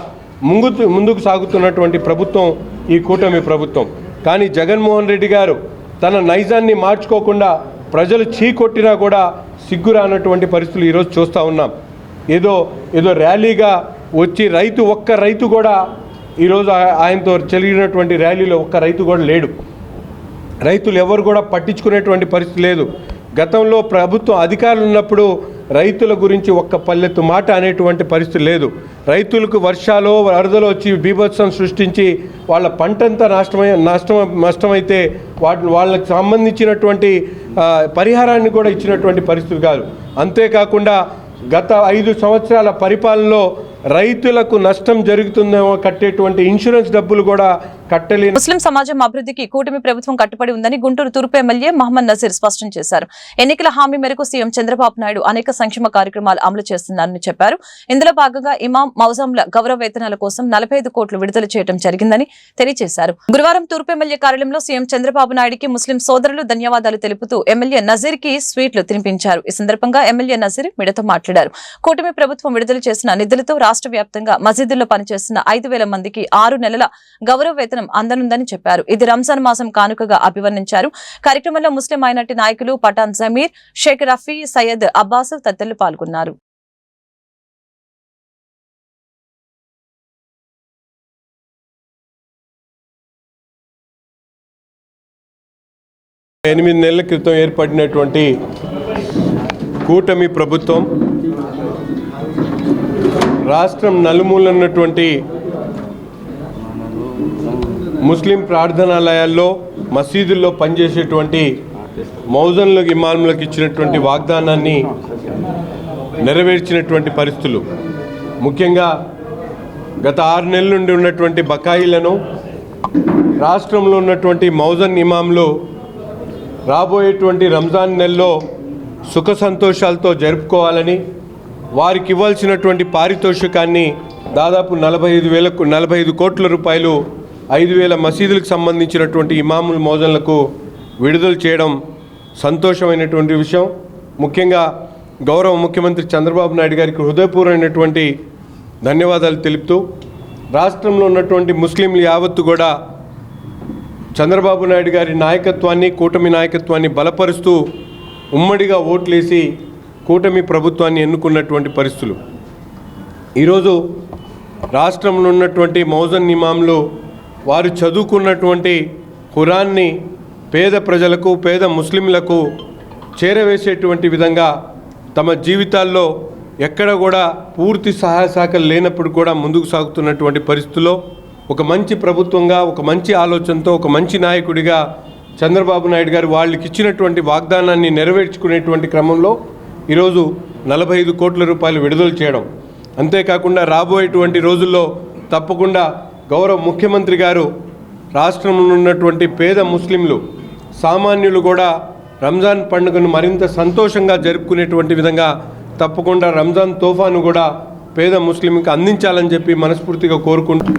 ముందుకు సాగుతున్నటువంటి ప్రభుత్వం ఈ కూటమి ప్రభుత్వం. కానీ జగన్మోహన్ రెడ్డి గారు తన నైజాన్ని మార్చుకోకుండా ప్రజలు చీకొట్టినా కూడా సిగ్గురానటువంటి పరిస్థితులు ఈరోజు చూస్తూ ఉన్నాం. ఏదో ర్యాలీగా వచ్చి ఒక్క రైతు కూడా ఈరోజు ఆయనతో జరిగినటువంటి ర్యాలీలో ఒక్క రైతు కూడా లేడు. రైతులు ఎవరు కూడా పట్టించుకునేటువంటి పరిస్థితి లేదు. గతంలో ప్రభుత్వం అధికారులు ఉన్నప్పుడు రైతుల గురించి ఒక్క పల్లెత్తు మాట అనేటువంటి పరిస్థితి లేదు. రైతులకు వర్షాలు వరదలు వచ్చి బీభత్సం సృష్టించి వాళ్ళ పంటంతా నష్టమైతే వాళ్ళకి సంబంధించినటువంటి పరిహారాన్ని కూడా ఇచ్చినటువంటి పరిస్థితి కాదు. అంతేకాకుండా గత 5 సంవత్సరాల పరిపాలనలో రైతులకు నష్టం జరుగుతుందేమో కట్టేటువంటి ఇన్సూరెన్స్ డబ్బులు కూడా కట్టలేని
ముస్లిం సమాజం అభివృద్ధికి కూటమి ప్రభుత్వం కట్టుబడి ఉందని గుంటూరు తూర్పు ఎమ్మెల్యే మహమ్మద్ నజీర్ స్పష్టం చేశారు. ఎన్నికల హామీ మేరకు సీఎం చంద్రబాబు నాయుడు అనేక సంక్షేమ కార్యక్రమాలు అమలు చేస్తున్నారని చెప్పారు. ఇందులో భాగంగా ఇమాం మౌజాంల గౌరవ వేతనాల కోసం 45 కోట్లు విడుదల చేయడం జరిగిందని తెలియజేశారు. గురువారం తూర్పు ఎమ్మెల్యే కార్యాలయంలో సీఎం చంద్రబాబు నాయుడికి ముస్లిం సోదరులు ధన్యవాదాలు తెలుపుతూ ఎమ్మెల్యే నజీర్ కి స్వీట్లు తినిపించారు. ఈ సందర్భంగా ఎమ్మెల్యే నజీర్ మీడియాతో మాట్లాడారు. కూటమి ప్రభుత్వం విడుదల చేసిన నిధులతో రాష్ట్ర వ్యాప్తంగా మసీదుల్లో పనిచేస్తున్న 5,000 మందికి 6 నెలల గౌరవ వేతనం అందనుందని చెప్పారు. ఇది రంజాన్ మాసం కానుకగా అభివర్ణించారు. కార్యక్రమంలో ముస్లిం మైనార్టీ నాయకులు పఠాన్ జమీర్, షేక్ రఫీ, సయ్యద్ అబ్బాస్ తదితరులు పాల్గొన్నారు.
8 నెలల క్రితం ఏర్పడినటువంటి కూటమి ప్రభుత్వం రాష్ట్రం నలుమూలన్నటువంటి ముస్లిం ప్రార్థనాలయాల్లో మసీదుల్లో పనిచేసేటువంటి మౌజన్లకు ఇమాములకు ఇచ్చినటువంటి వాగ్దానాన్ని నెరవేర్చినటువంటి పరిస్థితులు, ముఖ్యంగా గత 6 నెలల నుండి ఉన్నటువంటి బకాయిలను రాష్ట్రంలో ఉన్నటువంటి మౌజన్ ఇమాములు రాబోయేటువంటి రంజాన్ నెలలో సుఖ సంతోషాలతో జరుపుకోవాలని వారికి ఇవ్వాల్సినటువంటి పారితోషికాన్ని దాదాపు 45 కోట్ల రూపాయలు 5,000 మసీదులకు సంబంధించినటువంటి ఇమాముల్ మౌజన్లకు విడుదల చేయడం సంతోషమైనటువంటి విషయం. ముఖ్యంగా గౌరవ ముఖ్యమంత్రి చంద్రబాబు నాయుడు గారికి హృదయపూర్వమైనటువంటి ధన్యవాదాలు తెలుపుతూ రాష్ట్రంలో ఉన్నటువంటి ముస్లింలు యావత్తు కూడా చంద్రబాబు నాయుడు గారి నాయకత్వాన్ని, కూటమి నాయకత్వాన్ని బలపరుస్తూ ఉమ్మడిగా ఓట్లేసి కూటమి ప్రభుత్వాన్ని ఎన్నుకున్నటువంటి పరిస్థితులు. ఈరోజు రాష్ట్రంలో ఉన్నటువంటి మౌజన్ ఇమాంలు వారు చదువుకున్నటువంటి ఖురాన్ని పేద ప్రజలకు, పేద ముస్లింలకు చేరవేసేటువంటి విధంగా తమ జీవితాల్లో ఎక్కడ కూడా పూర్తి సహాయ సహకారాలు లేనప్పుడు కూడా ముందుకు సాగుతున్నటువంటి పరిస్థితుల్లో ఒక మంచి ప్రభుత్వంగా, ఒక మంచి ఆలోచనతో, ఒక మంచి నాయకుడిగా చంద్రబాబు నాయుడు గారు వాళ్ళకి ఇచ్చినటువంటి వాగ్దానాన్ని నెరవేర్చుకునేటువంటి క్రమంలో ఈరోజు 45 కోట్ల రూపాయలు విడుదల చేయడం, అంతేకాకుండా రాబోయేటువంటి రోజుల్లో తప్పకుండా గౌరవ ముఖ్యమంత్రి గారు రాష్ట్రంలో ఉన్నటువంటి పేద ముస్లింలు, సామాన్యులు కూడా రంజాన్ పండుగను మరింత సంతోషంగా జరుపుకునేటువంటి విధంగా తప్పకుండా రంజాన్ తోఫాను కూడా పేద ముస్లింకి అందించాలని చెప్పి మనస్ఫూర్తిగా కోరుకుంటూ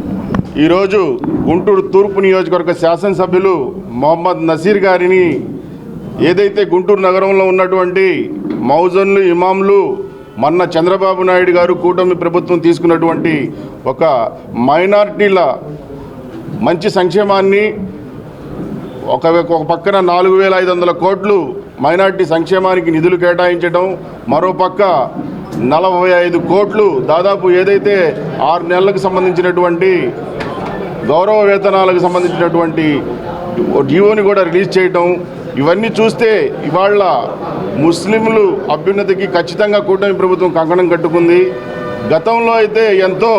ఈరోజు గుంటూరు తూర్పు నియోజకవర్గ శాసనసభ్యులు మొహమ్మద్ నసీర్ గారిని ఏదైతే గుంటూరు నగరంలో ఉన్నటువంటి మౌజన్లు, ఇమాంలు మొన్న చంద్రబాబు నాయుడు గారు కూటమి ప్రభుత్వం తీసుకున్నటువంటి ఒక మైనారిటీల మంచి సంక్షేమాన్ని ఒక పక్కన 4,500 కోట్లు మైనారిటీ సంక్షేమానికి నిధులు కేటాయించడం, మరోపక్క 45 కోట్లు దాదాపు ఏదైతే 6 నెలలకు సంబంధించినటువంటి గౌరవ వేతనాలకు సంబంధించినటువంటి జీవోని కూడా రిలీజ్ చేయటం, ఇవన్నీ చూస్తే ఇవాళ ముస్లింలు అభ్యున్నతికి ఖచ్చితంగా కూటమి ప్రభుత్వం కంకణం కట్టుకుంది. గతంలో అయితే ఎంతో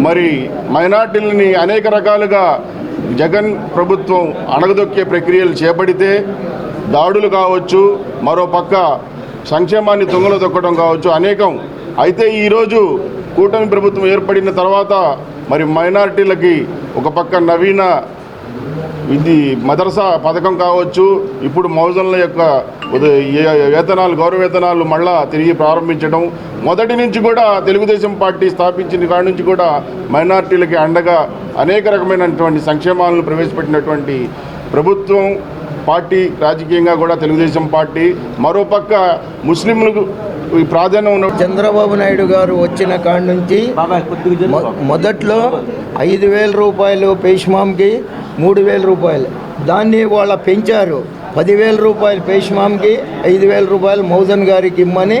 మరి మైనార్టీలని అనేక రకాలుగా జగన్ ప్రభుత్వం అణగదొక్కే ప్రక్రియలు చేపడితే దాడులు కావచ్చు, మరోపక్క సంక్షేమాన్ని తొంగలో తొక్కడం కావచ్చు అనేకం. అయితే ఈరోజు కూటమి ప్రభుత్వం ఏర్పడిన తర్వాత మరి మైనారిటీలకి ఒక పక్క నవీన ఇది మదర్సా పథకం కావచ్చు, ఇప్పుడు మౌజన్ల యొక్క వేతనాలు, గౌరవ వేతనాలు మళ్ళా తిరిగి ప్రారంభించడం, మొదటి నుంచి కూడా తెలుగుదేశం పార్టీ స్థాపించిన కాడి నుంచి కూడా మైనారిటీలకి అండగా అనేక రకమైనటువంటి సంక్షేమాలను ప్రవేశపెట్టినటువంటి ప్రభుత్వం పార్టీ, రాజకీయంగా కూడా తెలుగుదేశం పార్టీ. మరోపక్క ముస్లింలకు ప్రాధాన్యం ఉన్న
చంద్రబాబు నాయుడు గారు వచ్చిన కాడి నుంచి మొదట్లో 5,000 రూపాయలు పేష్మాంకి, 3,000 రూపాయలు, దాన్ని వాళ్ళ పెంచారు. 10,000 రూపాయలు పేష్మాంకి, 5,000 రూపాయలు మౌజన్ గారికి ఇమ్మని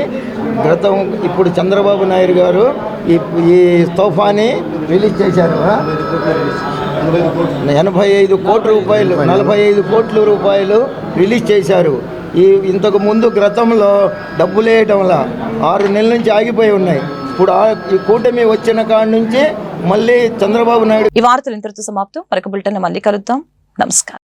గతం ఇప్పుడు చంద్రబాబు నాయుడు గారు ఈ తోఫాని రిలీజ్ చేశారు. 85 కోట్ల రూపాయలు, 45 కోట్ల రూపాయలు రిలీజ్ చేశారు. ఇంతకు ముందు గతంలో డబ్బులు వేయటం వల్ల 6 నెలల నుంచి ఆగిపోయి ఉన్నాయి. ఇప్పుడు ఈ కూటమి వచ్చిన కాడ నుంచి మళ్ళీ చంద్రబాబు నాయుడు.
ఈ వార్తలు ఇంతటితో సమాప్తం. మరొక బులెటిన్ మళ్ళీ కలుద్దాం. నమస్కారం.